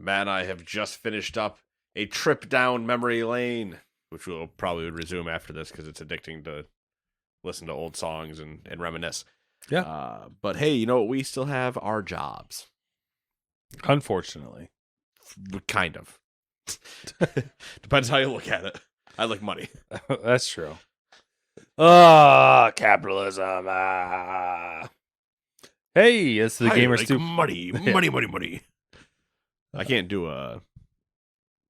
Matt and I have just finished up a trip down memory lane, which we'll probably resume after this because it's addicting to listen to old songs and reminisce. Yeah. But hey, you know what? We still have our jobs. Unfortunately. Kind of. Depends how you look at it. I like money. That's true. Capitalism. Hey, it's the Gamer like Stew. money. Money. I can't do a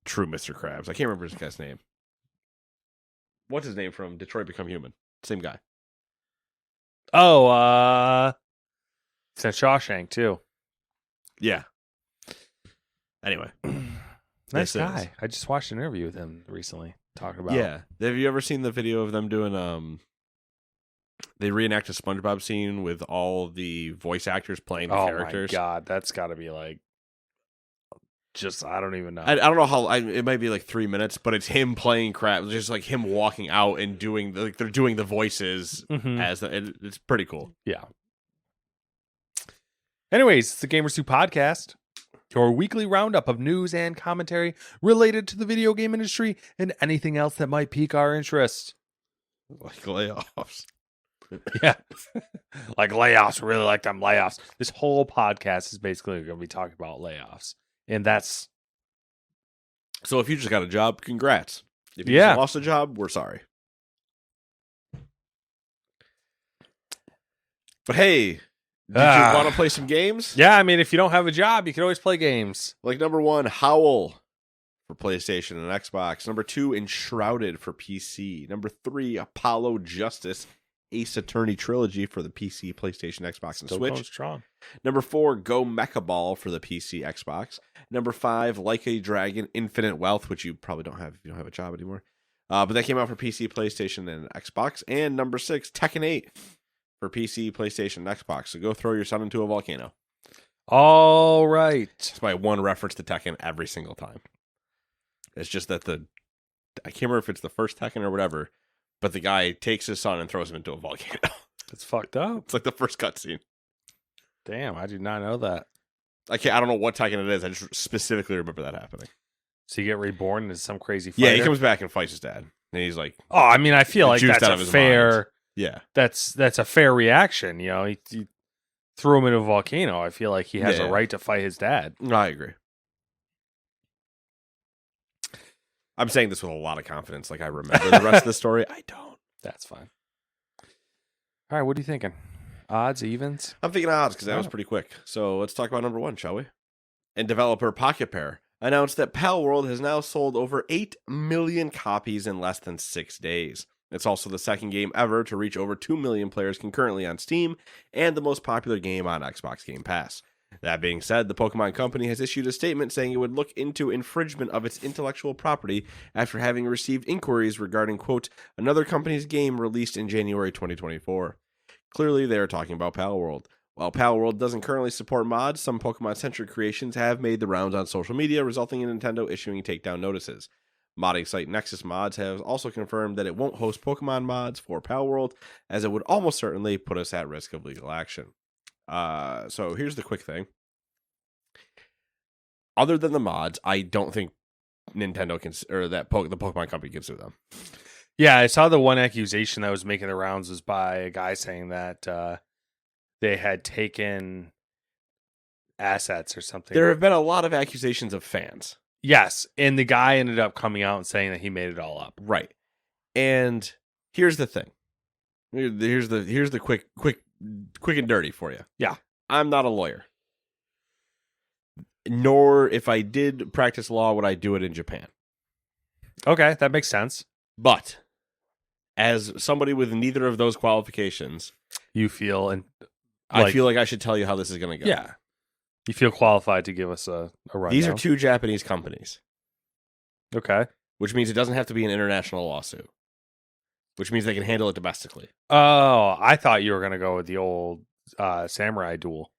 true Mr. Krabs. I can't remember his guy's name. What's his name from Detroit Become Human? Same guy. Oh, it's in Shawshank too. Yeah. Anyway. Nice guy. I just watched an interview with him recently talking about. Yeah. Have you ever seen the video of them doing they reenact a SpongeBob scene with all the voice actors playing the characters? Oh my god, that's got to be like just I don't even know. I don't know how it might be like 3 minutes, but it's him playing crap, just like him walking out and doing they're doing the voices as it's pretty cool. Yeah. Anyways, it's the Gamer Stew podcast, your weekly roundup of news and commentary related to the video game industry and anything else that might pique our interest. Like layoffs. Yeah. Like layoffs. Really like them layoffs. This whole podcast is basically going to be talking about layoffs. And that's... So if you just got a job, congrats. If you just lost a job, we're sorry. But hey, did you want to play some games? Yeah, I mean, if you don't have a job, you can always play games. Like number 1, Howl for PlayStation and Xbox. Number 2, Enshrouded for PC. Number 3, Apollo Justice Ace Attorney Trilogy for the PC, PlayStation, Xbox, and Still Switch. going strong. Number 4, Go Mecha Ball for the PC, Xbox. Number 5, Like a Dragon Infinite Wealth, which you probably don't have if you don't have a job anymore. But that came out for PC, PlayStation, and Xbox. And number 6, Tekken 8 for PC, PlayStation, and Xbox. So go throw your son into a volcano. All right. It's my one reference to Tekken every single time. It's just that I can't remember if it's the first Tekken or whatever, but the guy takes his son and throws him into a volcano. It's fucked up. It's like the first cutscene. Damn, I did not know that. I don't know what Tekken it is. I just specifically remember that happening. So you get reborn as some crazy fighter? Yeah, he comes back and fights his dad. And he's like... Oh, I mean, I feel like that's a fair... Yeah. That's a fair reaction, you know? He threw him into a volcano. I feel like he has a right to fight his dad. I agree. I'm saying this with a lot of confidence. Like, I remember the rest of the story. I don't. That's fine. All right, what are you thinking? Odds, evens? I'm thinking odds because that was pretty quick. So let's talk about number 1, shall we? And developer Pocket Pair announced that Pal World has now sold over 8 million copies in less than 6 days. It's also the second game ever to reach over 2 million players concurrently on Steam and the most popular game on Xbox Game Pass. That being said, the Pokemon Company has issued a statement saying it would look into infringement of its intellectual property after having received inquiries regarding, quote, another company's game released in January 2024. Clearly, they are talking about Pal World. While Pal World doesn't currently support mods, some Pokemon-centric creations have made the rounds on social media, resulting in Nintendo issuing takedown notices. Modding site Nexus Mods has also confirmed that it won't host Pokemon mods for Pal World, as it would almost certainly put us at risk of legal action. So here's the quick thing. Other than the mods, I don't think Nintendo can, or that the Pokemon Company can sue them. Yeah, I saw the one accusation that was making the rounds was by a guy saying that they had taken assets or something. There have been a lot of accusations of fans. Yes, and the guy ended up coming out and saying that he made it all up. Right. And here's the thing. Here's the quick and dirty for you. Yeah. I'm not a lawyer. Nor, if I did practice law, would I do it in Japan. Okay, that makes sense. But as somebody with neither of those qualifications, you feel I feel like I should tell you how this is going to go. Yeah. You feel qualified to give us a rundown. These are 2 Japanese companies. Okay. Which means it doesn't have to be an international lawsuit. Which means they can handle it domestically. Oh, I thought you were going to go with the old samurai duel.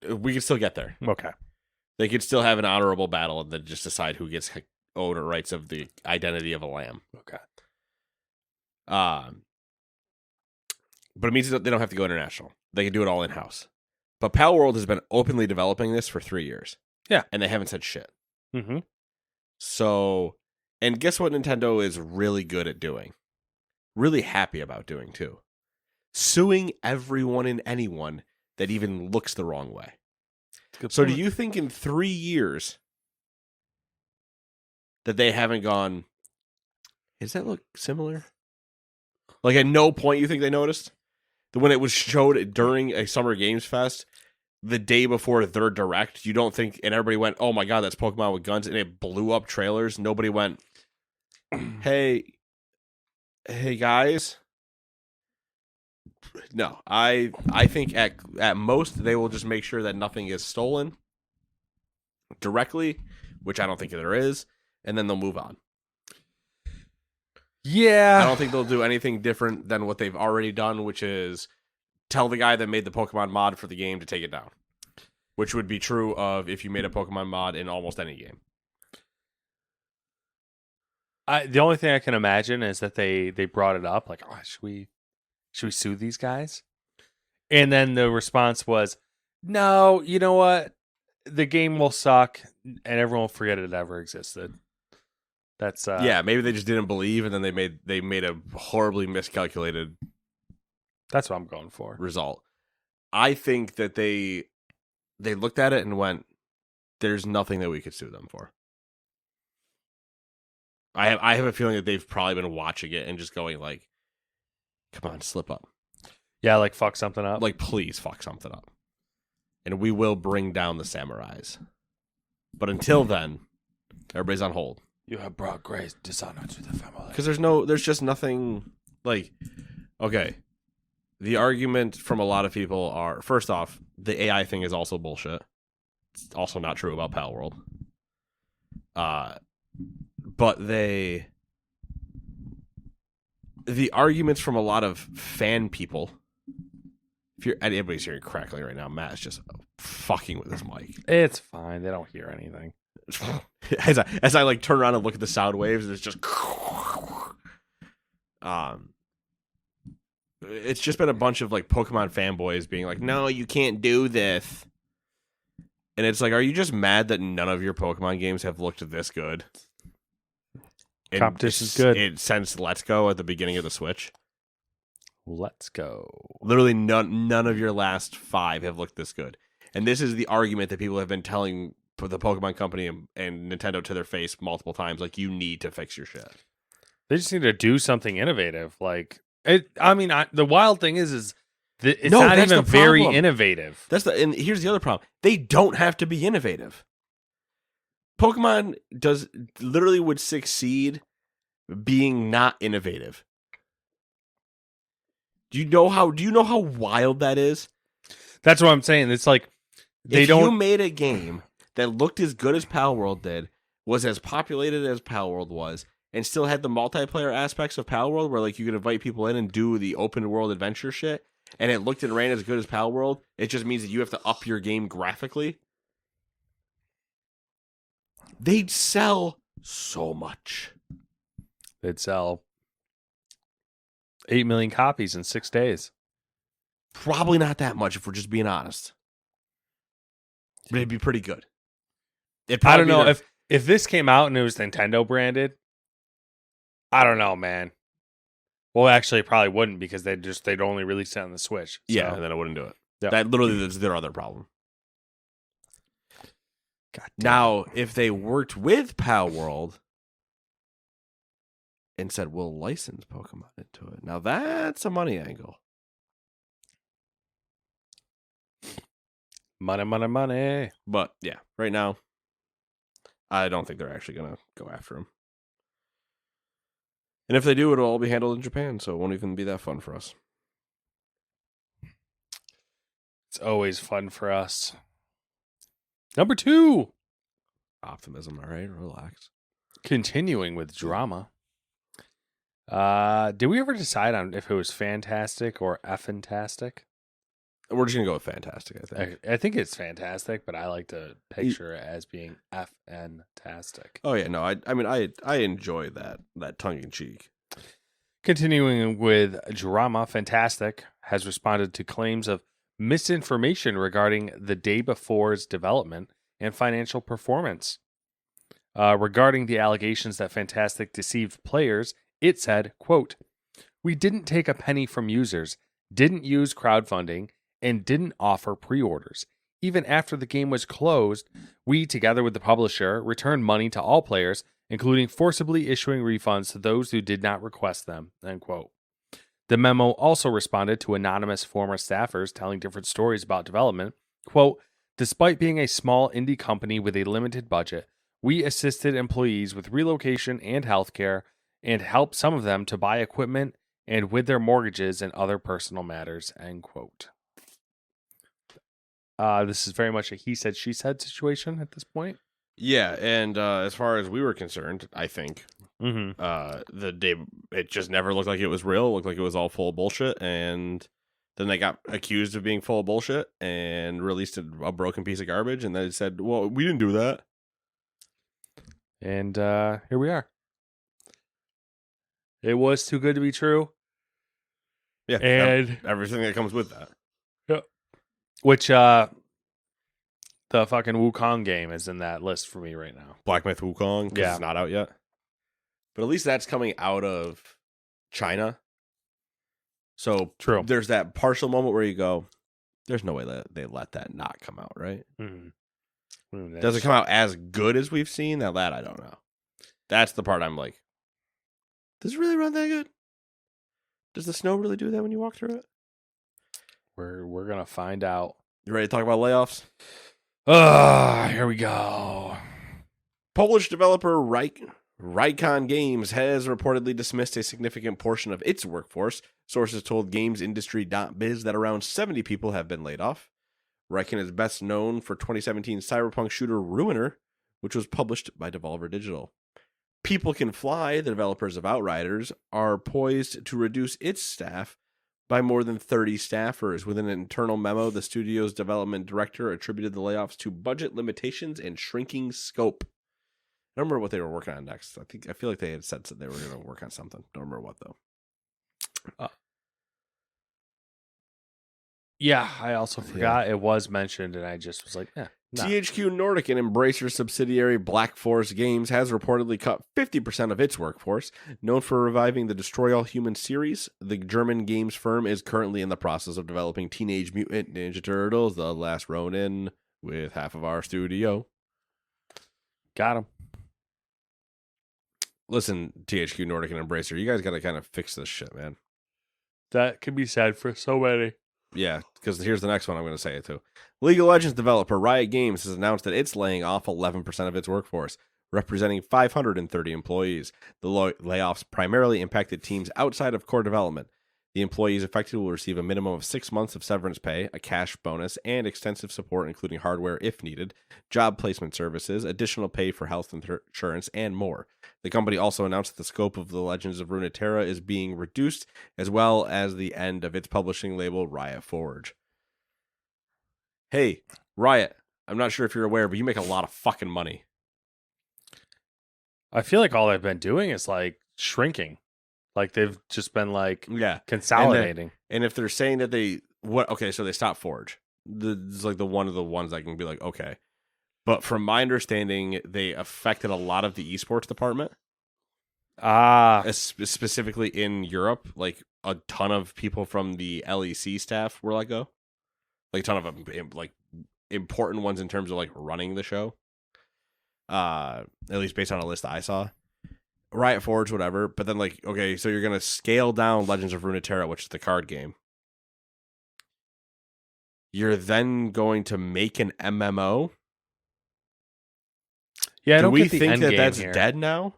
We can still get there. Okay. They could still have an honorable battle and then just decide who gets owner rights of the identity of a lamb. Okay. But it means that they don't have to go international. They can do it all in-house. But Pal World has been openly developing this for 3 years. Yeah. And they haven't said shit. Mm-hmm. So, and guess what Nintendo is really good at doing? Really happy about doing, too. Suing everyone and anyone that even looks the wrong way. So do you think in 3 years that they haven't gone, does that look similar? Like at no point you think they noticed? That when it was showed during a Summer Games Fest, the day before their direct, you don't think, and everybody went, oh my God, that's Pokemon with guns, and it blew up trailers. Nobody went, hey guys. No, I think at most they will just make sure that nothing is stolen directly, which I don't think there is, and then they'll move on. Yeah. I don't think they'll do anything different than what they've already done, which is tell the guy that made the Pokemon mod for the game to take it down, which would be true of if you made a Pokemon mod in almost any game. The only thing I can imagine is that they brought it up, like, oh, should we sue these guys? And then the response was, no, you know what? The game will suck, and everyone will forget it ever existed. That's yeah, maybe they just didn't believe, and then they made a horribly miscalculated. That's what I'm going for. Result. I think that they looked at it and went, "There's nothing that we could sue them for." I have a feeling that they've probably been watching it and just going like, "Come on, slip up." Yeah, like fuck something up. Like, please fuck something up, and we will bring down the samurais. But until then, everybody's on hold. You have brought great dishonor to the family. Because there's just nothing like, okay, the argument from a lot of people are, first off, the AI thing is also bullshit. It's also not true about Pal World. But the arguments from a lot of fan people, if you're anybody's hearing crackling right now, Matt is just fucking with his mic. It's fine. They don't hear anything. As I like turn around and look at the sound waves, it's just it's just been a bunch of like Pokemon fanboys being like, no, you can't do this. And it's like, are you just mad that none of your Pokemon games have looked this good? Competition's good. Since Let's Go at the beginning of the Switch. Let's go. Literally none of your last 5 have looked this good. And this is the argument that people have been telling the Pokemon Company and Nintendo to their face multiple times. Like, you need to fix your shit. They just need to do something innovative. Like, the wild thing is it's No, not that's even the very problem. innovative. And here's the other problem. They don't have to be innovative. Pokemon literally would succeed being not innovative. Do you know how wild that is? That's what I'm saying. It's like If you made a game that looked as good as Pal World did, was as populated as Pal World was, and still had the multiplayer aspects of Pal World, where like you could invite people in and do the open world adventure shit, and it looked and ran as good as Pal World, it just means that you have to up your game graphically. They'd sell so much. They'd sell 8 million copies in 6 days. Probably not that much if we're just being honest. But it'd be pretty good. I don't know if this came out and it was Nintendo branded. I don't know, man. Well, actually, it probably wouldn't because they'd only release it on the Switch. So. Yeah, and then I wouldn't do it. Yep. That literally is their other problem. God damn. Now, if they worked with Pal World and said, we'll license Pokemon into it, now that's a money angle. Money, money, money. But yeah, right now, I don't think they're actually going to go after him. And if they do, it'll all be handled in Japan, so it won't even be that fun for us. It's always fun for us. Number 2. Optimism, all right? Relax. Continuing with drama. Did we ever decide on if it was fantastic or effantastic? We're just going to go with fantastic, I think. I think it's fantastic, but I like to picture it as being F-N-tastic. Oh, yeah, no, I enjoy that tongue-in-cheek. Continuing with drama, Fantastic has responded to claims of misinformation regarding the day before's development and financial performance. Regarding the allegations that Fantastic deceived players, it said, quote, "We didn't take a penny from users, didn't use crowdfunding, and didn't offer pre-orders. Even after the game was closed, we, together with the publisher, returned money to all players, including forcibly issuing refunds to those who did not request them." End quote. The memo also responded to anonymous former staffers telling different stories about development. Quote, "Despite being a small indie company with a limited budget, we assisted employees with relocation and healthcare and helped some of them to buy equipment and with their mortgages and other personal matters." End quote. This is very much a he said, she said situation at this point. Yeah, and as far as we were concerned, I think the day it just never looked like it was real. It looked like it was all full of bullshit, and then they got accused of being full of bullshit and released a broken piece of garbage, and they said, "Well, we didn't do that." And here we are. It was too good to be true. Yeah, and everything that comes with that. Yeah. Which the fucking Wukong game is in that list for me right now. Black Myth Wukong, yeah, it's not out yet. But at least that's coming out of China. So true. There's that partial moment where you go, "There's no way that they let that not come out, right?" Does it come out as good as we've seen? That I don't know. That's the part I'm like, does it really run that good? Does the snow really do that when you walk through it? We're gonna find out. You ready to talk about layoffs? Here we go. Polish developer Rycon Games has reportedly dismissed a significant portion of its workforce. Sources told GamesIndustry.biz that around 70 people have been laid off. Rycon is best known for 2017 cyberpunk shooter Ruiner, which was published by Devolver Digital. People Can Fly, the developers of Outriders, are poised to reduce its staff by more than 30 staffers. With an internal memo, the studio's development director attributed the layoffs to budget limitations and shrinking scope. I don't remember what they were working on next. I feel like they had said that they were going to work on something. Don't remember what though. Yeah, I also forgot it was mentioned, and I just was like, "Yeah." Nah. THQ Nordic and Embracer subsidiary Black Forest Games has reportedly cut 50% of its workforce. Known for reviving the Destroy All Humans series, the German games firm is currently in the process of developing Teenage Mutant Ninja Turtles: The Last Ronin with half of our studio. Got him. Listen, THQ Nordic and Embracer, you guys got to kind of fix this shit, man. That can be said for so many. Yeah, because here's the next one I'm going to say it too. League of Legends developer Riot Games has announced that it's laying off 11% of its workforce, representing 530 employees. The layoffs primarily impacted teams outside of core development. The employees affected will receive a minimum of 6 months of severance pay, a cash bonus, and extensive support, including hardware if needed, job placement services, additional pay for health insurance, and more. The company also announced that the scope of the Legends of Runeterra is being reduced, as well as the end of its publishing label, Riot Forge. Hey, Riot, I'm not sure if you're aware, but you make a lot of fucking money. I feel like all they've been doing is like shrinking. Like they've just been like consolidating. And if they're saying that so they stopped Forge. It's like one of the ones I can be like, okay. But from my understanding, they affected a lot of the esports department. Specifically in Europe, like a ton of people from the LEC staff were let go. Like a ton of like important ones in terms of like running the show. At least based on a list that I saw. Riot Forge, whatever, but then like, okay, so you're gonna scale down Legends of Runeterra, which is the card game. You're then going to make an MMO. Yeah, do we think that that's dead now?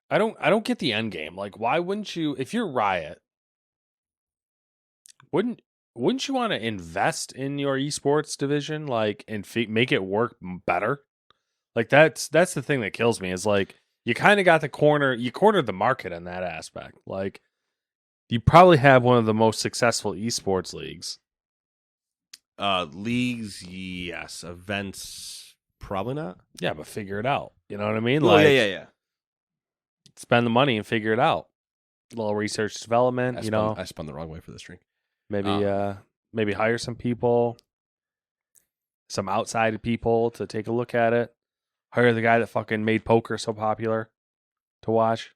I don't get the end game. Like, why wouldn't you? If you're Riot, wouldn't you want to invest in your esports division, like, and make it work better? Like that's the thing that kills me is like. You kind of got you cornered the market in that aspect. Like, you probably have one of the most successful esports leagues. Leagues, yes. Events, probably not. Yeah, but figure it out. You know what I mean? Oh, like, yeah. Spend the money and figure it out. A little research development, I spun the wrong way for this drink. Maybe hire some people. some outside people to take a look at it. Hire the guy that fucking made poker so popular to watch.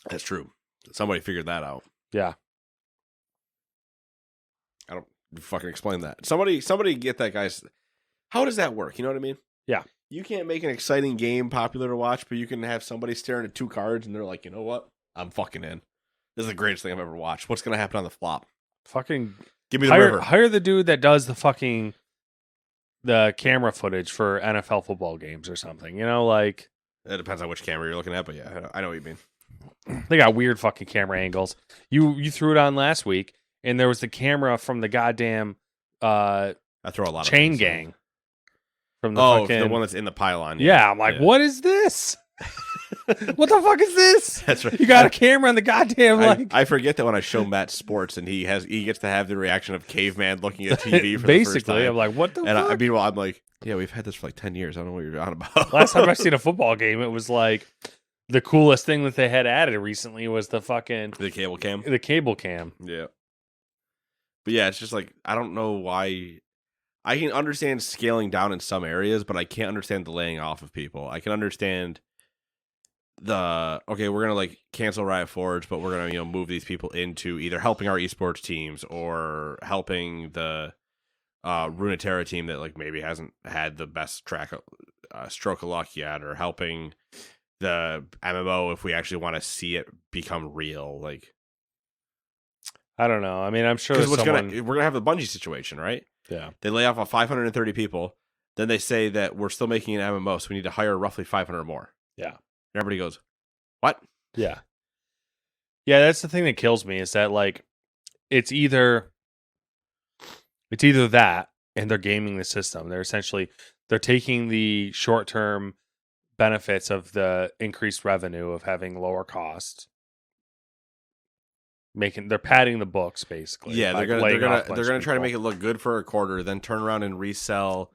That's true. Somebody figured that out. Yeah. I don't fucking explain that. Somebody get that guy's. How does that work? You know what I mean? Yeah. You can't make an exciting game popular to watch, but you can have somebody staring at 2 cards and they're like, you know what? I'm fucking in. This is the greatest thing I've ever watched. What's going to happen on the flop? Fucking Give me the river. Hire the dude that does the camera footage for NFL football games or something. You know, like. It depends on which camera you're looking at, but yeah, I know what you mean. They got weird fucking camera angles. You threw it on last week, and there was the camera from the goddamn I throw a lot chain of gang. From the fucking... the one that's in the pylon. Yeah, I'm like, what is this? What the fuck is this? That's right. You got a camera on the goddamn I forget that when I show Matt sports and he gets to have the reaction of caveman looking at TV for basically. The first time. I'm like, what the fuck? Meanwhile, I'm like, yeah, we've had this for like 10 years. I don't know what you're on about. Last time I seen a football game, it was like the coolest thing that they had added recently was the cable cam. The cable cam. Yeah. But yeah, it's just like, I don't know why. I can understand scaling down in some areas, but I can't understand the laying off of people. I can understand we're gonna like cancel Riot Forge, but we're gonna move these people into either helping our esports teams or helping the Runeterra team that like maybe hasn't had the best stroke of luck yet, or helping the MMO if we actually want to see it become real. Like, I don't know. I mean, I'm sure we're gonna have the Bungie situation, right? Yeah. They lay off 530 people. Then they say that we're still making an MMO, so we need to hire roughly 500 more. Yeah. And everybody goes, what? Yeah. Yeah, that's the thing that kills me is that like it's either that and they're gaming the system. They're taking the short-term benefits of the increased revenue of having lower costs. They're padding the books basically. Yeah, they're gonna try to make it look good for a quarter, then turn around and resell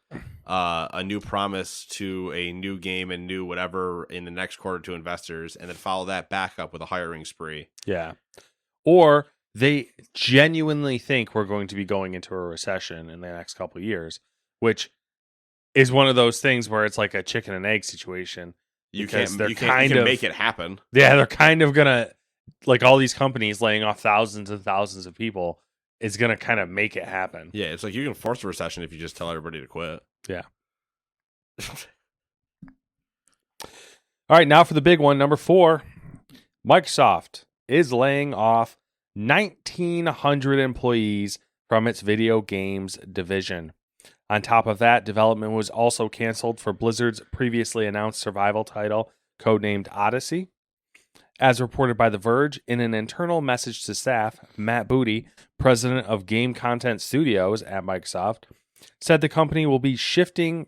a new promise to a new game and new whatever in the next quarter to investors, and then follow that back up with a hiring spree. Yeah, or they genuinely think we're going to be going into a recession in the next couple of years, which is one of those things where it's like a chicken and egg situation. You can make it happen. Yeah, they're kind of gonna. Like all these companies laying off thousands and thousands of people is going to kind of make it happen. Yeah, it's like you can force a recession if you just tell everybody to quit. Yeah. All right, now for the big one, number 4. Microsoft is laying off 1,900 employees from its video games division. On top of that, development was also canceled for Blizzard's previously announced survival title, codenamed Odyssey. As reported by The Verge, in an internal message to staff, Matt Booty, president of Game Content Studios at Microsoft, said the company will be shifting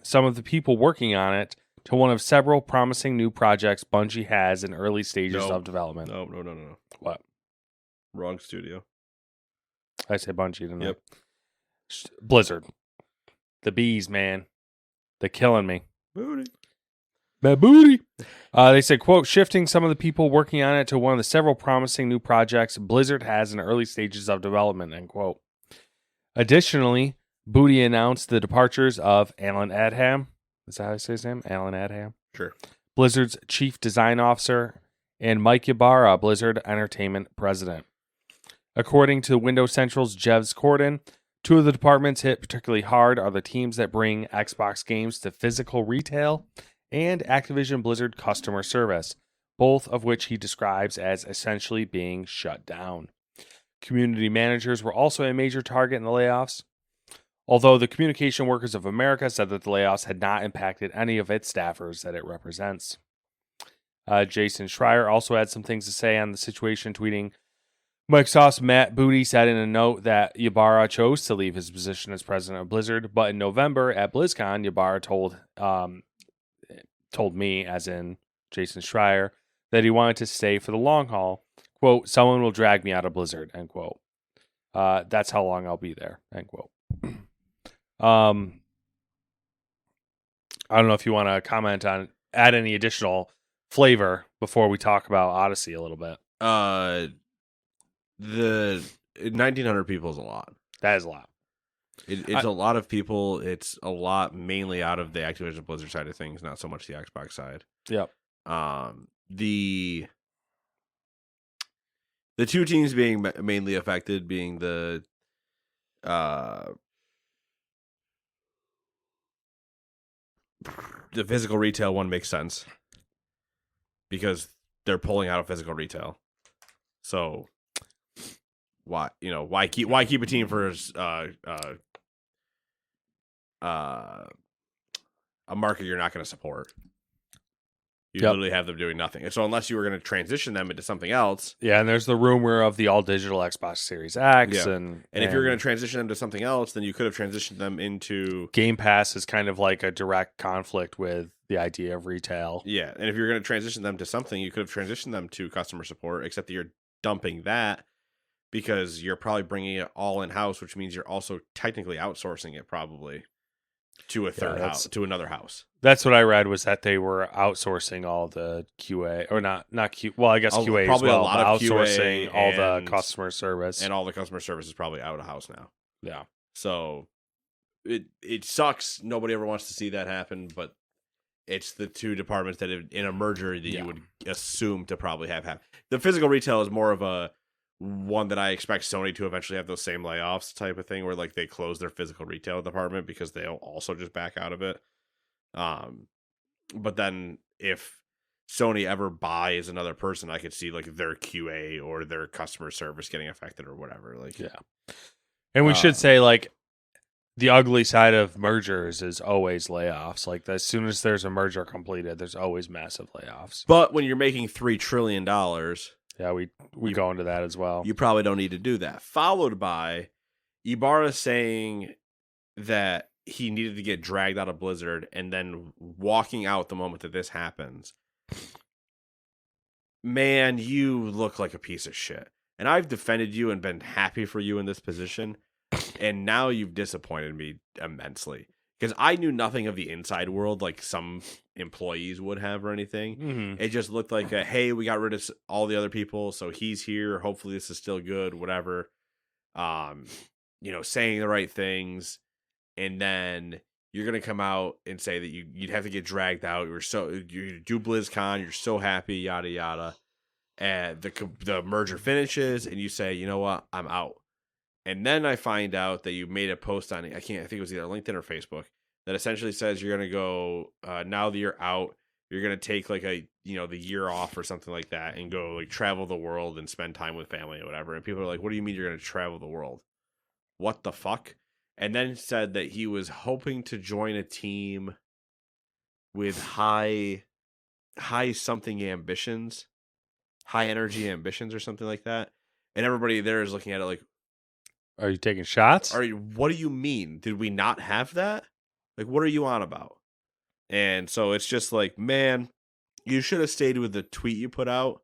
some of the people working on it to one of several promising new projects Bungie has in early stages of development. No. What? Wrong studio. I say Bungie, didn't Yep. I? Blizzard. The bees, man. They're killing me. Booty. Bad booty. They said, quote, shifting some of the people working on it to one of the several promising new projects Blizzard has in early stages of development, end quote. Additionally, Booty announced the departures of Alan Adham. Is that how I say his name? Alan Adham? Sure. Blizzard's chief design officer, and Mike Ybarra, Blizzard Entertainment president. According to Windows Central's Jevs Corden, 2 of the departments hit particularly hard are the teams that bring Xbox games to physical retail and Activision Blizzard customer service, both of which he describes as essentially being shut down. Community managers were also a major target in the layoffs, although the Communication Workers of America said that the layoffs had not impacted any of its staffers that it represents. Jason Schreier also had some things to say on the situation, tweeting, Microsoft's Matt Booty said in a note that Ybarra chose to leave his position as president of Blizzard, but in November at BlizzCon, Ybarra told me, as in Jason Schreier, that he wanted to stay for the long haul. Quote, someone will drag me out of Blizzard, end quote. That's how long I'll be there, end quote. I don't know if you want to comment on, add any additional flavor before we talk about Odyssey a little bit. The 1,900 people is a lot. That is a lot. It's a lot of people. It's a lot mainly out of the Activision Blizzard side of things, not so much the Xbox side. Yep. The two teams being mainly affected being the physical retail one makes sense because they're pulling out of physical retail. So why keep a team for a market you're not going to support? You literally have them doing nothing. And so unless you were going to transition them into something else. Yeah, and there's the rumor of the all-digital Xbox Series X. Yeah. And if you're going to transition them to something else, then you could have transitioned them into... Game Pass is kind of like a direct conflict with the idea of retail. Yeah, and if you're going to transition them to something, you could have transitioned them to customer support, except that you're dumping that because you're probably bringing it all in-house, which means you're also technically outsourcing it probably to a third house, to another house. That's what I read, was that they were outsourcing all the QA, or not Q. Well, I guess QA probably as well, a lot of outsourcing QA all the customer service, and all the customer service is probably out of house now. Yeah, so it sucks. Nobody ever wants to see that happen, but it's the two departments that in a merger that you would assume to probably have happen. The physical retail is more of a one that I expect Sony to eventually have those same layoffs type of thing, where like they close their physical retail department because they'll also just back out of it. But then if Sony ever buys another person, I could see like their QA or their customer service getting affected or whatever. Like, yeah. And we should say, like, the ugly side of mergers is always layoffs. Like, as soon as there's a merger completed, there's always massive layoffs. But when you're making $3 trillion, yeah, we go into that as well. You probably don't need to do that. Followed by Ibarra saying that he needed to get dragged out of Blizzard and then walking out the moment that this happens. Man, you look like a piece of shit. And I've defended you and been happy for you in this position. And now you've disappointed me immensely. Because I knew nothing of the inside world like some employees would have or anything. Mm-hmm. It just looked like, hey, we got rid of all the other people, so he's here. Hopefully this is still good, whatever. Saying the right things. And then you're going to come out and say that you'd have to get dragged out. You do BlizzCon, you're so happy, yada, yada. And the merger finishes, and you say, you know what, I'm out. And then I find out that you made a post on it. I think it was either LinkedIn or Facebook that essentially says you're going to go, now that you're out, you're going to take like the year off or something like that and go like travel the world and spend time with family or whatever. And people are like, what do you mean you're going to travel the world? What the fuck? And then said that he was hoping to join a team with high something ambitions, high energy ambitions or something like that. And everybody there is looking at it like, are you taking shots? What do you mean? Did we not have that? Like, what are you on about? And so it's just like, man, you should have stayed with the tweet you put out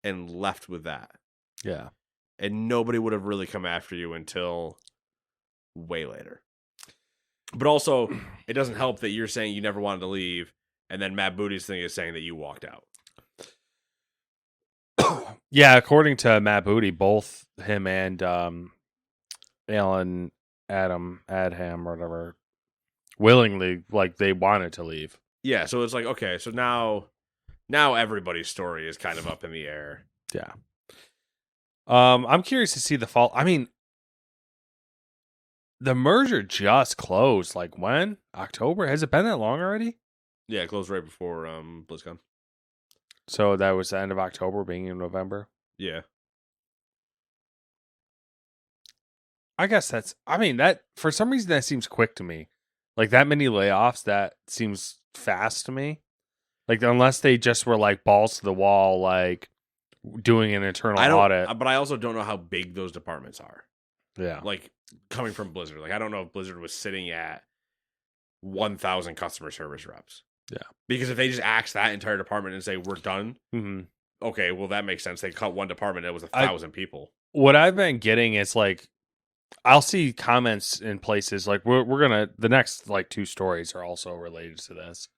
and left with that. Yeah. And nobody would have really come after you until way later. But also, it doesn't help that you're saying you never wanted to leave, and then Matt Booty's thing is saying that you walked out. Yeah, according to Matt Booty, both him and Alan Adham or whatever willingly, like, they wanted to leave. Yeah, so it's like, okay, so now everybody's story is kind of up in the air. Yeah. I'm curious to see the fall. I mean, the merger just closed. Like, when? October? Has it been that long already? Yeah, it closed right before BlizzCon. So that was the end of October, beginning of November? Yeah. I guess that for some reason that seems quick to me. Like, that many layoffs, that seems fast to me. Like, unless they just were like balls to the wall, like doing an internal audit. But I also don't know how big those departments are. Yeah. Like, coming from Blizzard. Like, I don't know if Blizzard was sitting at 1,000 customer service reps. Yeah. Because if they just axe that entire department and say, we're done, mm-hmm. Okay, well, that makes sense. They cut one department, it was 1,000 people. What I've been getting is, like, I'll see comments in places, like, we're going to, the next, like, 2 stories are also related to this.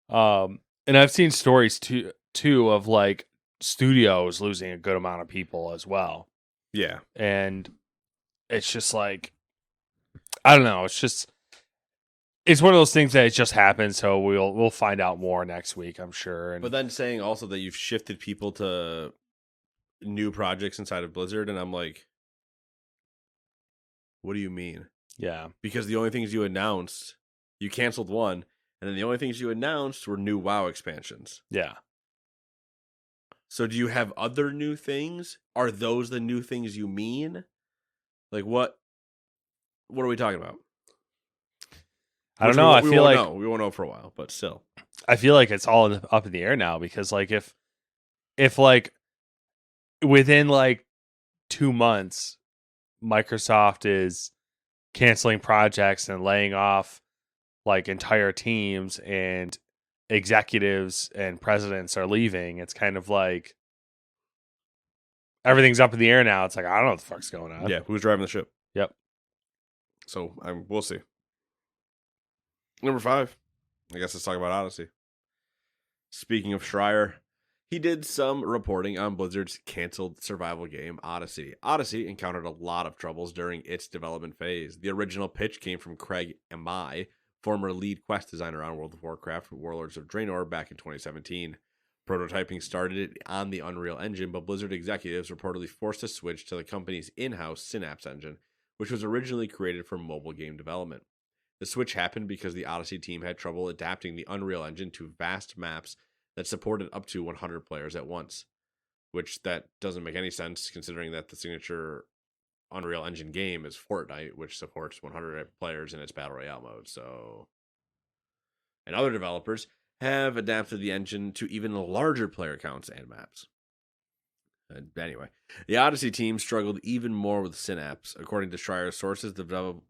And I've seen stories, too, of, like, studios losing a good amount of people as well. Yeah. And it's just like, I don't know. It's one of those things that it just happened. So we'll find out more next week, I'm sure. But then saying also that you've shifted people to new projects inside of Blizzard, and I'm like, what do you mean? Yeah. Because the only things you announced, you canceled one, and then the only things you announced were new WoW expansions. Yeah. So do you have other new things? Are those the new things you mean? Like what are we talking about? I don't know. I feel like we won't know for a while, but still. I feel like it's all up in the air now because like if like within like 2 months Microsoft is canceling projects and laying off like entire teams and executives and presidents are leaving, it's kind of like everything's up in the air now. It's like I don't know what the fuck's going on. Yeah, who's driving the ship? Yep. So we'll see. Number 5. I guess let's talk about Odyssey. Speaking of Schreier, he did some reporting on Blizzard's canceled survival game, Odyssey. Odyssey encountered a lot of troubles during its development phase. The original pitch came from Craig Amai, former lead quest designer on World of Warcraft Warlords of Draenor back in 2017. Prototyping started on the Unreal Engine, but Blizzard executives reportedly forced a switch to the company's in-house Synapse engine, which was originally created for mobile game development. The switch happened because the Odyssey team had trouble adapting the Unreal Engine to vast maps that supported up to 100 players at once, which that doesn't make any sense considering that the signature Unreal Engine game is Fortnite, which supports 100 players in its Battle Royale mode. So, and other developers have adapted the engine to even larger player counts and maps. Anyway, the Odyssey team struggled even more with Synapse. According to Schreier's sources, the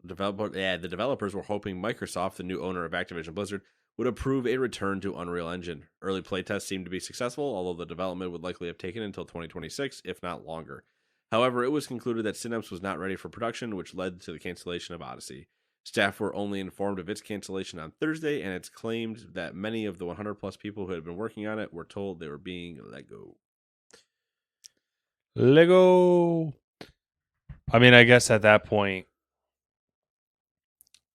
developers were hoping Microsoft, the new owner of Activision Blizzard, would approve a return to Unreal Engine. Early playtests seemed to be successful, although the development would likely have taken until 2026, if not longer. However, it was concluded that Synapse was not ready for production, which led to the cancellation of Odyssey. Staff were only informed of its cancellation on Thursday, and it's claimed that many of the 100-plus people who had been working on it were told they were being let go. Lego. I mean, I guess at that point,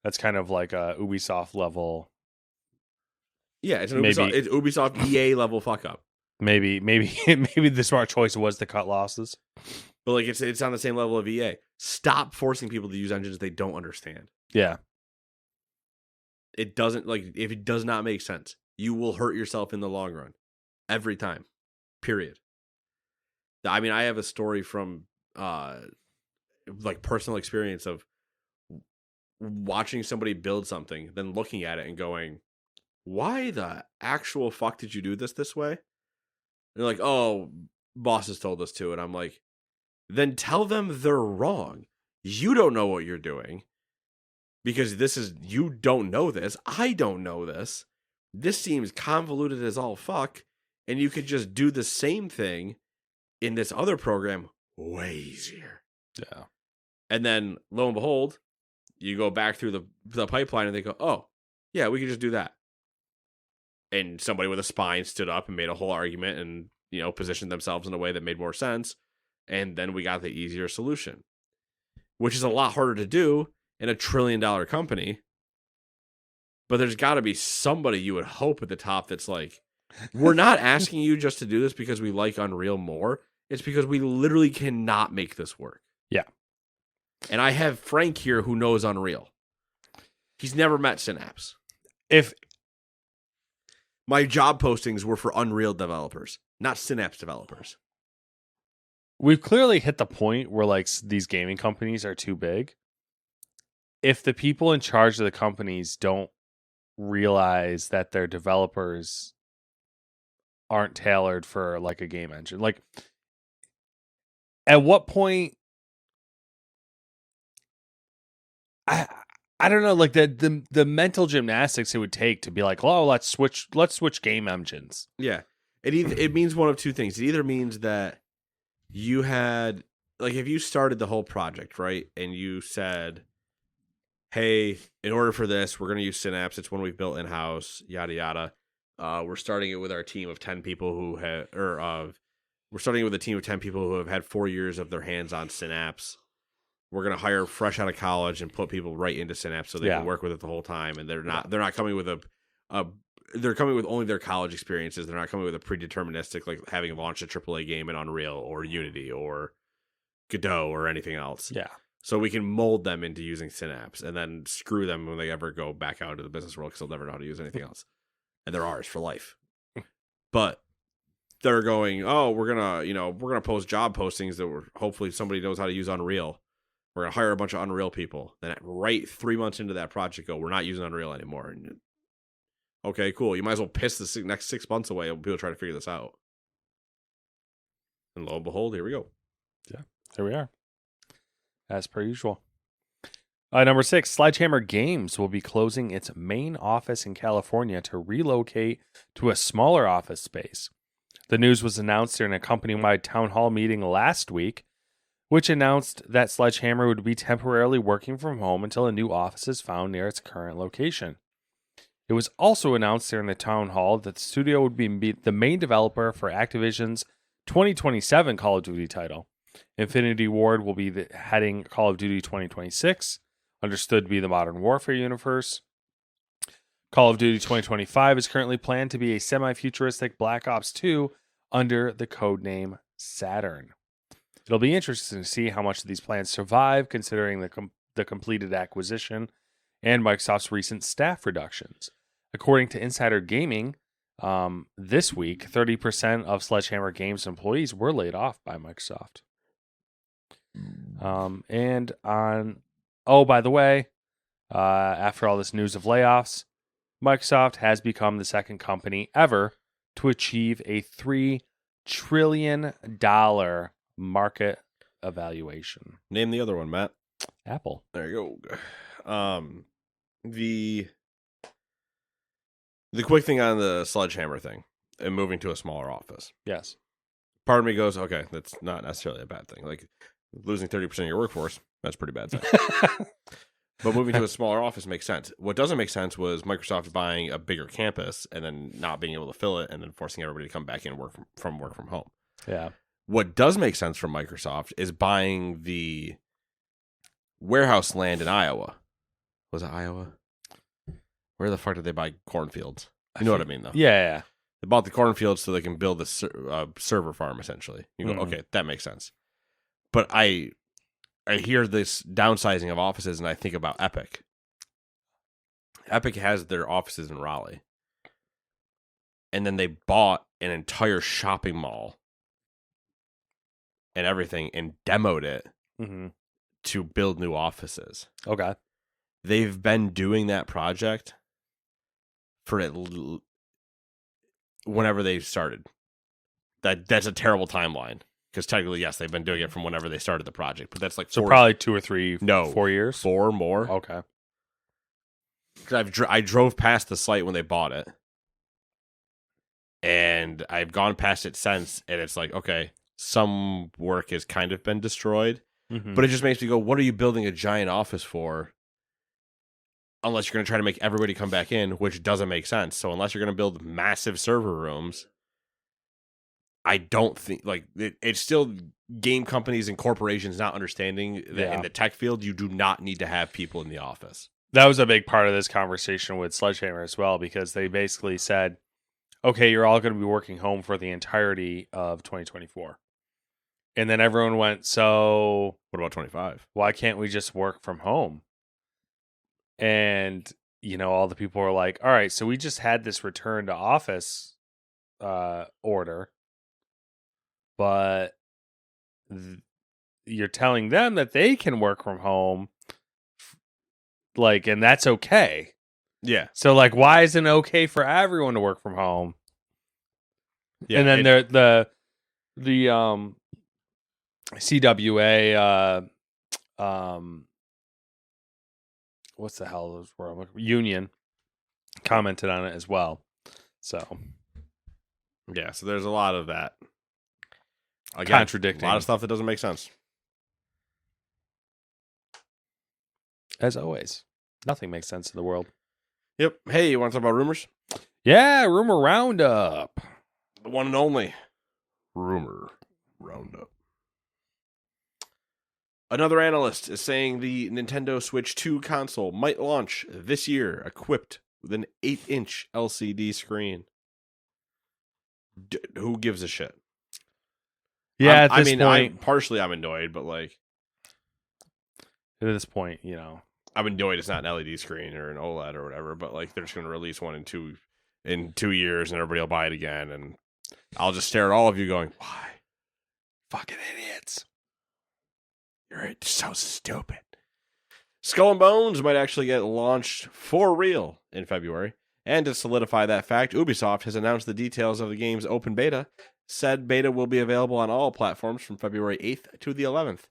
that's kind of like a Ubisoft level. Yeah, it's an Ubisoft EA level fuck up. Maybe the smart choice was to cut losses. But like it's on the same level of EA. Stop forcing people to use engines they don't understand. Yeah. It doesn't if it does not make sense, you will hurt yourself in the long run. Every time. Period. I mean, I have a story from personal experience of watching somebody build something, then looking at it and going, why the actual fuck did you do this way? And they're like, oh, bosses told us to. And I'm like, then tell them they're wrong. You don't know what you're doing because you don't know this. I don't know this. This seems convoluted as all fuck. And you could just do the same thing in this other program way easier. Yeah. And then lo and behold, you go back through the pipeline and they go, oh, yeah, we could just do that. And somebody with a spine stood up and made a whole argument and, positioned themselves in a way that made more sense. And then we got the easier solution, which is a lot harder to do in a $1 trillion company. But there's got to be somebody you would hope at the top that's like, we're not asking you just to do this because we like Unreal more. It's because we literally cannot make this work. Yeah. And I have Frank here who knows Unreal. He's never met Synapse. If my job postings were for Unreal developers, not Synapse developers. We've clearly hit the point where like these gaming companies are too big. If the people in charge of the companies don't realize that their developers aren't tailored for like a game engine, like at what point I don't know, like the mental gymnastics it would take to be like, oh, let's switch game engines. Yeah. It means one of two things. It either means that you had, like, if you started the whole project, right, and you said, hey, in order for this, we're going to use Synapse. It's one we've built in-house, yada, yada. We're starting it with our team of 10 people we're starting with a team of 10 people who have had 4 years of their hands on Synapse. we're gonna hire fresh out of college and put people right into Synapse so they can work with it the whole time, and they're not coming with a they're coming with only their college experiences. They're not coming with a predeterministic, like having launched a AAA game in Unreal or Unity or Godot or anything else. Yeah. So we can mold them into using Synapse and then screw them when they ever go back out into the business world because they'll never know how to use anything else. And they're ours for life. But they're going, oh, we're gonna post job postings that hopefully somebody knows how to use Unreal. We're gonna hire a bunch of Unreal people. Then right 3 months into that project, we're not using Unreal anymore. And, okay, cool. You might as well piss the next 6 months away when people try to figure this out. And lo and behold, here we go. Yeah, there we are. As per usual. Number 6, Sledgehammer Games will be closing its main office in California to relocate to a smaller office space. The news was announced during a company-wide town hall meeting last week, which announced that Sledgehammer would be temporarily working from home until a new office is found near its current location. It was also announced during the town hall that the studio would be the main developer for Activision's 2027 Call of Duty title. Infinity Ward will be heading Call of Duty 2026, understood to be the Modern Warfare universe. Call of Duty 2025 is currently planned to be a semi-futuristic Black Ops 2 under the codename Saturn. It'll be interesting to see how much of these plans survive, considering the completed acquisition and Microsoft's recent staff reductions. According to Insider Gaming, this week, 30% of Sledgehammer Games employees were laid off by Microsoft. By the way, after all this news of layoffs, Microsoft has become the second company ever to achieve a $3 trillion market evaluation. Name the other one, Matt. Apple. There you go. The quick thing on the Sledgehammer thing and moving to a smaller office. Yes. Part of me goes, okay, that's not necessarily a bad thing. Like losing 30% of your workforce, that's a pretty bad thing. But moving to a smaller office makes sense. What doesn't make sense was Microsoft buying a bigger campus and then not being able to fill it and then forcing everybody to come back in and work from home. Yeah. What does make sense from Microsoft is buying the warehouse land in Iowa. Was it Iowa? Where the fuck did they buy cornfields? You know what I mean, though. Yeah. They bought the cornfields so they can build a server farm, essentially. You go, okay, that makes sense. But I hear this downsizing of offices, and I think about Epic. Epic has their offices in Raleigh. And then they bought an entire shopping mall and everything and demoed it to build new offices. Okay. They've been doing that project for whenever they started. That's a terrible timeline because technically, yes, they've been doing it from whenever they started the project, but that's like probably 2 or 3, 4 years, 4 more. Okay. Because I drove past the site when they bought it, and I've gone past it since, and it's like, okay, some work has kind of been destroyed, but it just makes me go, what are you building a giant office for? Unless you're going to try to make everybody come back in, which doesn't make sense. So unless you're going to build massive server rooms, I don't think, like, it's still game companies and corporations not understanding that in the tech field, you do not need to have people in the office. That was a big part of this conversation with Sledgehammer as well, because they basically said, okay, you're all going to be working home for the entirety of 2024. And then everyone went, so what about 25? Why can't we just work from home? And, all the people were like, all right, so we just had this return to office order, but you're telling them that they can work from home, and that's okay. Yeah. So, why isn't it okay for everyone to work from home? Yeah. And then the CWA, what's the hell those were? Union commented on it as well. So, yeah. So there's a lot of that. Again, contradicting. A lot of stuff that doesn't make sense. As always, nothing makes sense in the world. Yep. Hey, you want to talk about rumors? Yeah, rumor roundup. The one and only rumor roundup. Another analyst is saying the Nintendo Switch 2 console might launch this year equipped with an 8-inch LCD screen. Who gives a shit? Yeah, I mean, I'm annoyed, but like, at this point, I'm annoyed it's not an LED screen or an OLED or whatever, but like they're just going to release one in 2 years and everybody will buy it again, and I'll just stare at all of you going, why? Fucking idiots. You're so stupid. Skull and Bones might actually get launched for real in February. And to solidify that fact, Ubisoft has announced the details of the game's open beta. Said beta will be available on all platforms from February 8th to the 11th.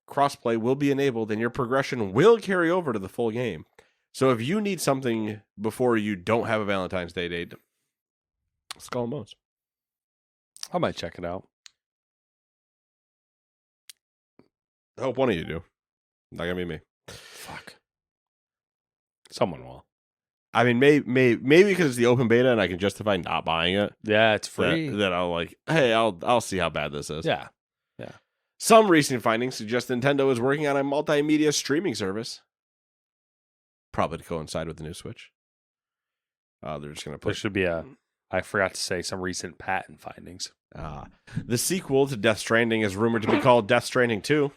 Crossplay will be enabled and your progression will carry over to the full game. So if you need something before you don't have a Valentine's Day date, Skull and Bones. I might check it out. I hope one of you do. Not gonna be me. Fuck. Someone will. I mean, maybe because it's the open beta and I can justify not buying it. Yeah, it's free. That I'll like, hey, I'll see how bad this is. Yeah. Some recent findings suggest Nintendo is working on a multimedia streaming service, probably to coincide with the new Switch. They're just gonna put. There should be I forgot to say some recent patent findings. The sequel to Death Stranding is rumored to be called Death Stranding 2.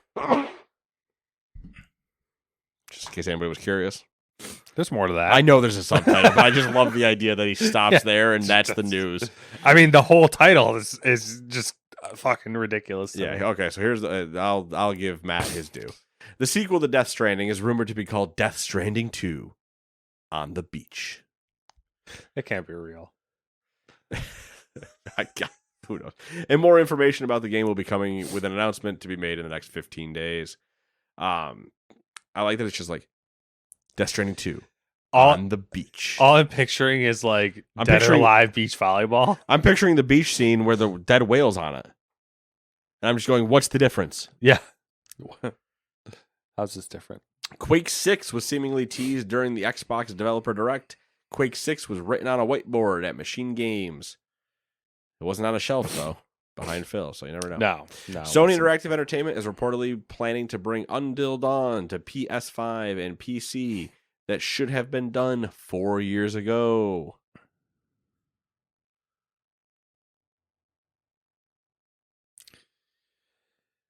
Just in case anybody was curious. There's more to that. I know there's a subtitle, but I just love the idea that he stops there and that's the news. I mean, the whole title is just fucking ridiculous. Yeah, okay, so here's I'll give Matt his due. The sequel to Death Stranding is rumored to be called Death Stranding 2 on the beach. It can't be real. Who knows? And more information about the game will be coming with an announcement to be made in the next 15 days. I like that it's just like Death Stranding 2 on the beach. All I'm picturing is like dead or alive beach volleyball. I'm picturing the beach scene where the dead whale's on it. And I'm just going, what's the difference? Yeah. How's this different? Quake 6 was seemingly teased during the Xbox Developer Direct. Quake 6 was written on a whiteboard at Machine Games. It wasn't on a shelf, though, behind Phil, so you never know. No. Sony Interactive Entertainment is reportedly planning to bring Until Dawn to PS5 and PC. That should have been done 4 years ago.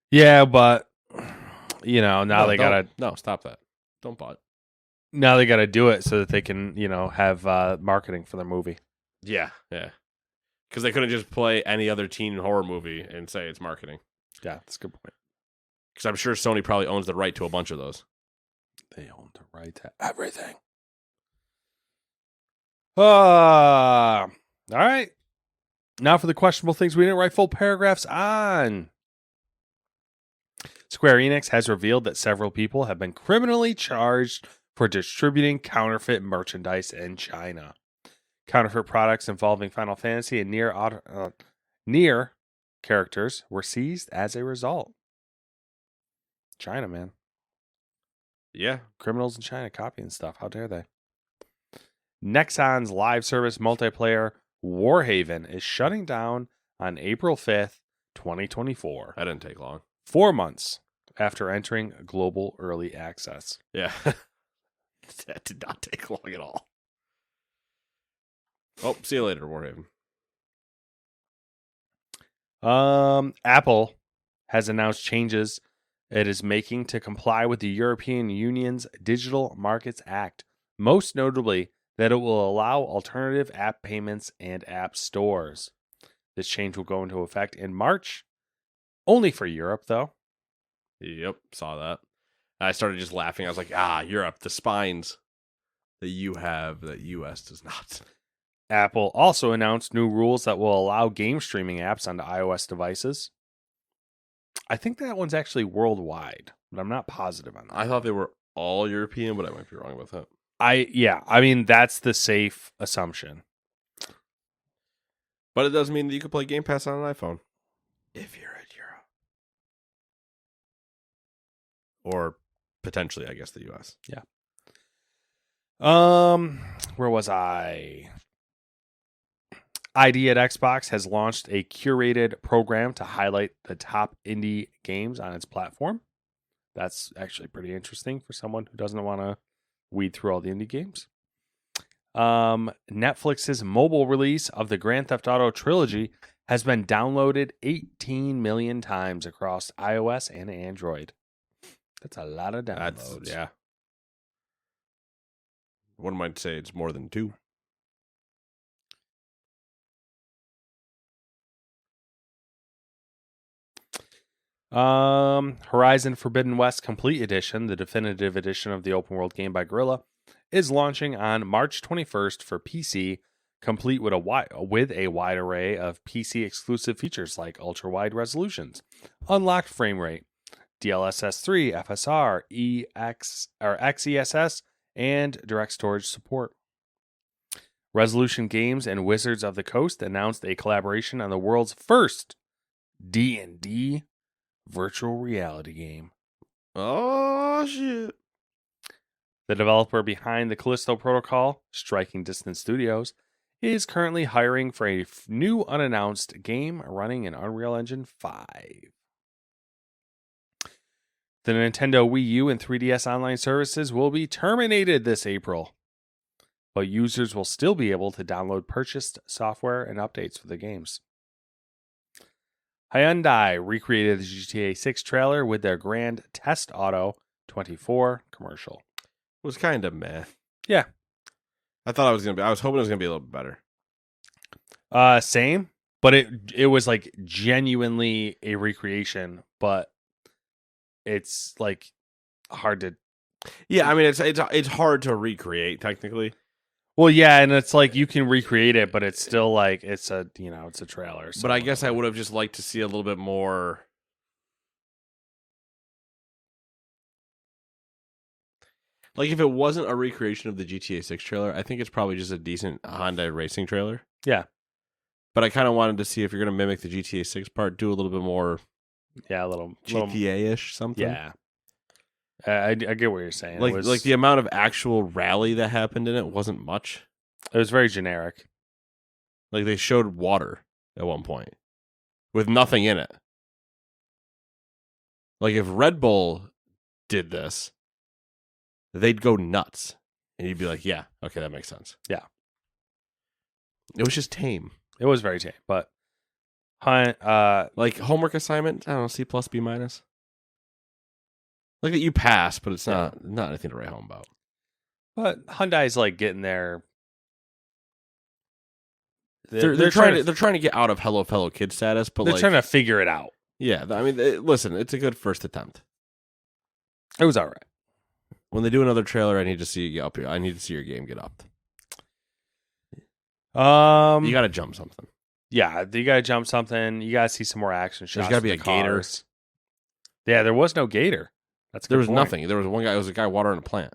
Yeah, but now they gotta stop that. Don't buy it. Now they gotta do it so that they can have marketing for their movie. Yeah. Because they couldn't just play any other teen horror movie and say it's marketing. Yeah, that's a good point. Because I'm sure Sony probably owns the right to a bunch of those. They own the right to everything. All right. Now for the questionable things we didn't write full paragraphs on. Square Enix has revealed that several people have been criminally charged for distributing counterfeit merchandise in China. Counterfeit products involving Final Fantasy and Nier characters were seized as a result. China, man. Yeah. Criminals in China copying stuff. How dare they? Nexon's live service multiplayer Warhaven is shutting down on April 5th, 2024. That didn't take long. 4 months after entering global early access. Yeah. That did not take long at all. Oh, see you later, Warhaven. Apple has announced changes it is making to comply with the European Union's Digital Markets Act, most notably that it will allow alternative app payments and app stores. This change will go into effect in March, only for Europe, though. Yep, saw that. I started just laughing. I was like, Europe, the spines that you have that US does not. Apple also announced new rules that will allow game streaming apps onto iOS devices. I think that one's actually worldwide, but I'm not positive on that. I thought they were all European, but I might be wrong with that. I mean, that's the safe assumption. But it does mean that you can play Game Pass on an iPhone. If you're in Europe. Or potentially, I guess, the US. Yeah. Where was I? ID at Xbox has launched a curated program to highlight the top indie games on its platform. That's actually pretty interesting for someone who doesn't want to weed through all the indie games. Netflix's mobile release of the Grand Theft Auto trilogy has been downloaded 18 million times across iOS and Android. That's a lot of downloads. Yeah. One might say it's more than 2. Horizon Forbidden West Complete Edition, the definitive edition of the open world game by Guerrilla, is launching on March 21st for PC, complete with a wide array of PC exclusive features like ultra wide resolutions, unlocked frame rate, DLSS 3, FSR, XESS, and direct storage support. Resolution Games and Wizards of the Coast announced a collaboration on the world's first D&D virtual reality game. Oh, shit. The developer behind the Callisto Protocol, Striking Distance Studios, is currently hiring for a new unannounced game running in Unreal Engine 5. The Nintendo Wii U and 3DS online services will be terminated this April, but users will still be able to download purchased software and updates for the games. Hyundai recreated the GTA 6 trailer with their Grand Test Auto 24 commercial. It was kind of meh. Yeah. I was hoping it was gonna be a little bit better. Same, but it was like genuinely a recreation, but it's like hard to. Yeah, I mean it's hard to recreate technically. Well, yeah, and it's like you can recreate it, but it's still like it's a trailer. So But I guess I would have just liked to see a little bit more. Like if it wasn't a recreation of the GTA 6 trailer, I think it's probably just a decent Honda racing trailer. Yeah. But I kind of wanted to see if you're going to mimic the GTA 6 part, do a little bit more a little GTA-ish something. Yeah. I get what you're saying. Like the amount of actual rally that happened in it wasn't much. It was very generic. Like they showed water at one point with nothing in it. Like if Red Bull did this, they'd go nuts. And you'd be like, yeah, okay, that makes sense. Yeah. It was just tame. It was very tame, but like homework assignment, I don't know, C+, B-. Like that you pass, but it's not anything to write home about. But Hyundai's like getting there. They're trying to get out of Hello Fellow Kid status, but they're trying to figure it out. Yeah, I mean, listen, it's a good first attempt. It was all right. When they do another trailer, I need to see you get up here. I need to see your game get up. You got to jump something. Yeah, you got to jump something. You got to see some more action shots. There's got to be a gator. Yeah, there was no gator. There was nothing. There was one guy. It was a guy watering a plant.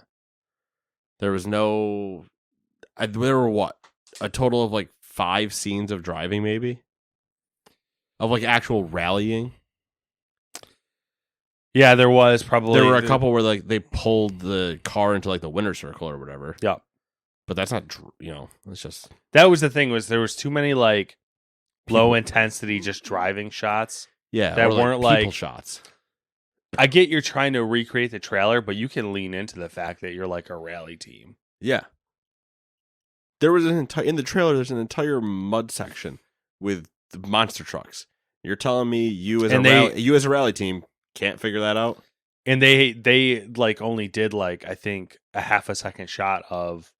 There was no. There were what? A total of like 5 scenes of driving, maybe. Of like actual rallying. Yeah, there was probably. There were a couple where like they pulled the car into like the winner's circle or whatever. Yeah, but that's not. It's just that was the thing. Was there was too many like low intensity just driving shots. Yeah, that weren't like shots. I get you're trying to recreate the trailer, but you can lean into the fact that you're like a rally team. Yeah. There was in the trailer. There's an entire mud section with the monster trucks. You're telling me you as a rally team can't figure that out? And they like only did like I think a half a second shot of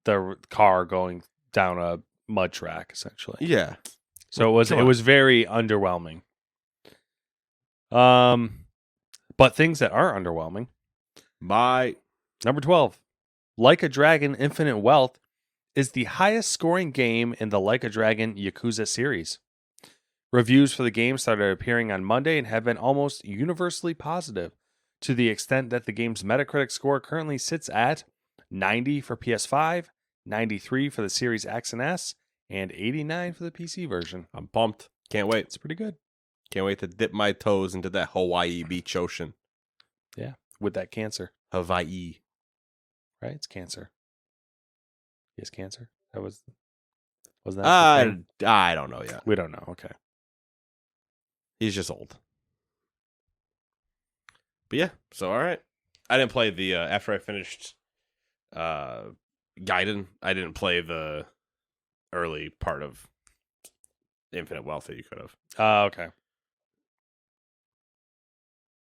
the car going down a mud track essentially. Yeah. So it was very underwhelming. But things that are underwhelming. Number 12. Like a Dragon Infinite Wealth is the highest scoring game in the Like a Dragon Yakuza series. Reviews for the game started appearing on Monday and have been almost universally positive, to the extent that the game's Metacritic score currently sits at 90 for PS5, 93 for the Series X and S, and 89 for the PC version. I'm pumped. Can't wait. It's pretty good. Can't wait to dip my toes into that Hawaii beach ocean. Yeah, with that cancer. Hawaii. Right? It's cancer. He has cancer? Wasn't that I don't know yet. We don't know. Okay. He's just old. But yeah, so all right. I didn't play the after I finished Gaiden. I didn't play the early part of Infinite Wealth that you could have. Okay.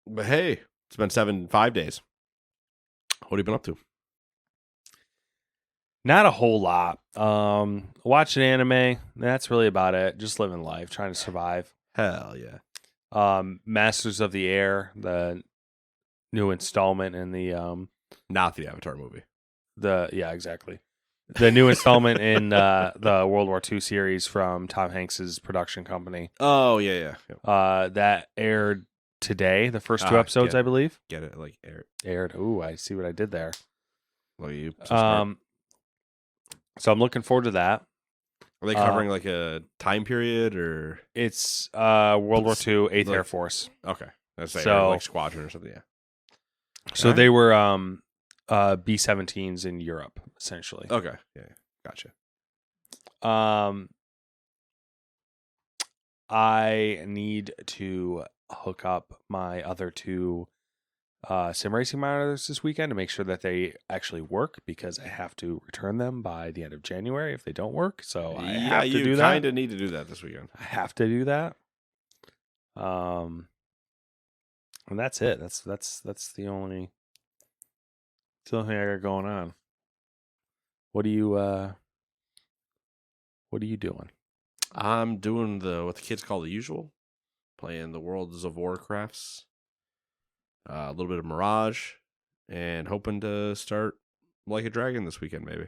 But hey, it's been 5 days. What have you been up to? Not a whole lot. Watching anime. That's really about it. Just living life, trying to survive. Hell yeah. Masters of the Air, the new installment in the Not the Avatar movie. yeah, exactly. The new installment in the World War II series from Tom Hanks's production company. Oh, yeah. That aired today, the first 2 episodes, I believe. Get it? Like Aired. Ooh, I see what I did there. Well, you so smart. So I'm looking forward to that. Are they covering like a time period or? It's World War II, 8th Air Force. Okay. Let's say So- like squadron or something, yeah. So Alright. they were B-17s in Europe, essentially. Okay. Yeah. Gotcha. I need to hook up my other 2 sim racing monitors this weekend to make sure that they actually work, because I have to return them by the end of January if they don't work. So I have to do you that. kind of need to do that this weekend. I have to do that. And that's it. That's the only thing I got going on. What are you doing? I'm doing what the kids call the usual, playing the Worlds of Warcrafts, a little bit of Mirage, and hoping to start Like a Dragon this weekend, maybe.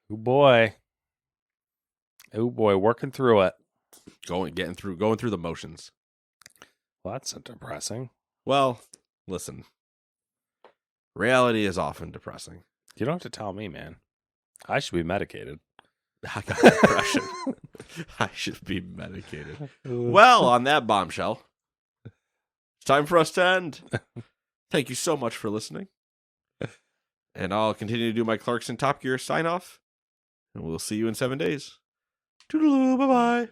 Oh boy, working through it. Going through the motions. Well, that's depressing. Well, listen, reality is often depressing. You don't have to tell me, man. I should be medicated. I got depression. I should be medicated. Well, on that bombshell, it's time for us to end. Thank you so much for listening. And I'll continue to do my Clarkson Top Gear sign off. And we'll see you in 7 days. Toodaloo, bye-bye.